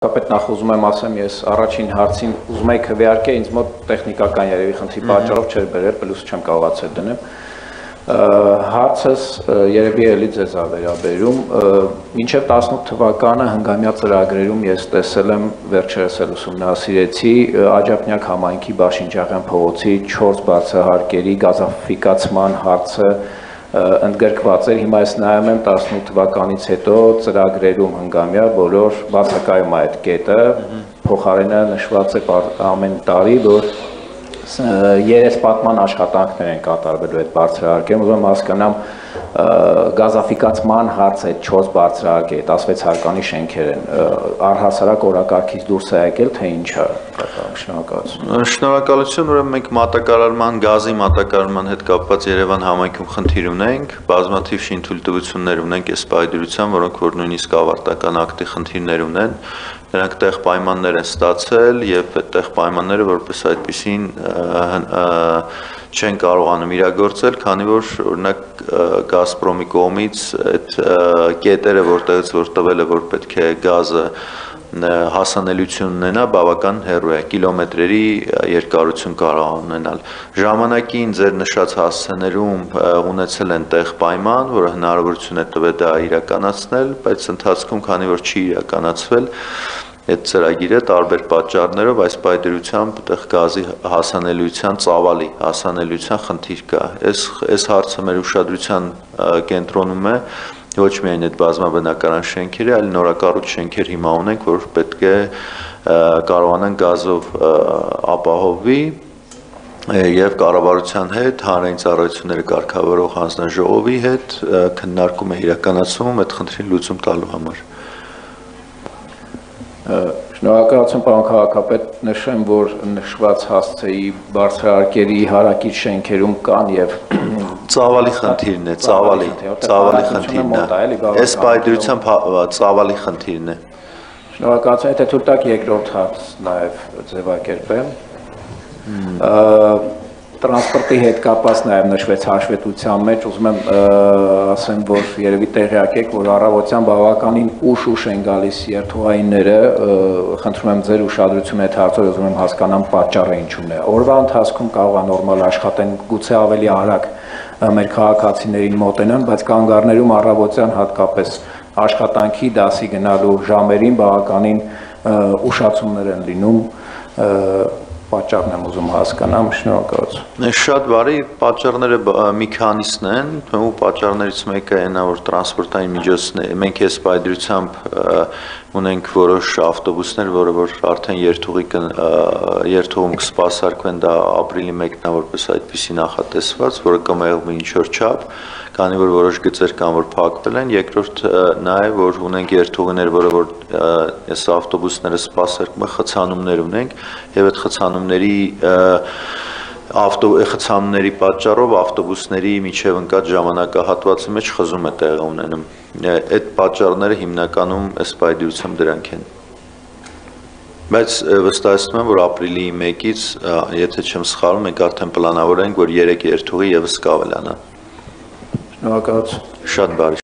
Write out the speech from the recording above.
Կապետ նախ ուզում եմ ասեմ, ես առաջին հարցին ուզում եի քվեարկել, ինձ մոտ տեխնիկական երևի խնդրի պատճառով չէր բերել, պլյուս չեմ կարողացել դնեմ։ Հարցս երևի էլի ձեզ ա վերաբերում, մինչև 18 թվականը հնգամյա ծրագրերում ես տեսել եմ, վերջերս էլ ուսումնասիրեցի Աջափնյակ համայնքի Բաշինջաղյան փողոցի 4 բարձրահարկերի գազաֆիկացման հարցը ընդգրկված էր, հիմա ես նայում եմ 18 թվականից հետո ծրագրերում հնգամյա բոլոր բացակայում այդ կետը, փոխարենը նշված է ամեն տարի, որ երեսպատման աշխատանքներ են կատարվելու այդ բարձրահարկերում, ուզում եմ հասկանամ գազաֆիկացման հարցը այդ 4 բարձրահարկի, այդ 16 հարկանի շենքեր են, առհասարակ օրակարգից դուրս է եկել, թե ինչ է, շնորհակալություն։ Շնորհակալություն, ուրեմն մենք մատակարարման, գազի մատակարարման հետ կապված Երևան համայնքում խնդիր ունենք, բազմաթիվ շինթույլտվություններ ունենք այս պայմանությամբ, որոնք որ նույնիսկ ավարտական ակտի խնդիրներ ունեն, նրանք տեղ պայմաններ են ստացել եւ այդ տեղ պայմանները որպես այդպեսին չեն կարողանում իրագործել, քանի որ օրինակ Գազպրոմի կողմից այդ կետերը, որտեղից որ տվել է, որ պետք է գազը հասանելիություն ունենա, բավական հեռու է, կիլոմետրերի երկարություն կարող ունենալ։ Ժամանակին ձեր նշած հասցեներում ունեցել են տեղ պայման, որը հնարավորություն է տվել դա իրականացնել, բայց ընթացքում, քանի որ չի իրականացվել, այդ ծրագիրը տարբեր պատճառներով այս պայմանությամբ տեղ գազի հասանելիության, ծավալի հասանելիության խնդիր կա։ Այս հարցը մեր ուշադրության կենտրոնում է ոչ միայն այդ բազմաբնակարան շենքերը, այլ նորակառույց շենքեր հիմա ունենք, որ պետք է կարողանան գազով ապահովի եւ կառավարության հետ, հանրային ծառայությունները կարգավորող հանձնաժողովի հետ քննարկում է իրականացվում այդ խնդրին լուծում տալու համար։ Շնորհակալություն, պարոն քաղաքապետ, նշեմ, որ նշված հասցեի բարձրահարկերի հարակից շենքերում կան եւ ծավալի խնդիրն է, ծավալի խնդիրն է։ Այս պայմանությամբ ծավալի խնդիրն է։ Շնորհակալություն, եթե թույլ տաք երկրորդ հարց նաեւ ձևակերպեմ։ Տրանսպորտի հետ կապված նաև նշվեց հաշվետվության մեջ, ուզում եմ ասեմ, որ երևի տեղյակ եք, որ առավոտյան բավականին ուշ են գալիս երթուղայինները, խնդրում եմ ձեր ուշադրությունը այդ հարցով, ուզում եմ հասկանամ պատճառը ինչու՞ն է։ Օրվա ընթացքում կարող է նորմալ աշխատեն, գուցե ավելի արագ մեր քաղաքացիներին մոտենան, բայց կանգառներում առավոտյան հատկապես աշխատանքի դասի գնալու ժամերին բավականին ուշացումներ են լինում, պատճառն եմ ուզում հասկանամ, շնորհակալություն։ Շատ բարի, պատճառները մի քանիսն են, ու պատճառներից մեկը այն է, որ տրանսպորտային միջոցներ, մենք այս պայմանությամբ ունենք որոշ ավտոբուսներ, որը որ արդեն երթուղում կսպասարկվեն, դա ապրիլի 1-ն է որպես այդպիսի նախատեսված, որը կմեղմի ինչ-որ չափ, քանի որ որոշ գծեր կան, որ փակվել են, երկրորդ նա է, որ ունենք երթուղիներ, որը որ այս ավտոբուսները սպասարկում է, խցանումներ ունենք, եւ այդ խցանումների պատճառով ավտոբուսների միջև ընկած ժամանակահատվածի մեջ խզում է տեղի ունենում։ Այդ պատճառները հիմնականում այս պայմանությամբ դրանք են։ Բայց վստահեցնում եմ, որ ապրիլի 1-ից, եթե չեմ սխալվում, մենք արդեն պլանավորենք, որ 3 երթուղի եւս կավելանա։ Շնորհակալություն։ Շատ բարի։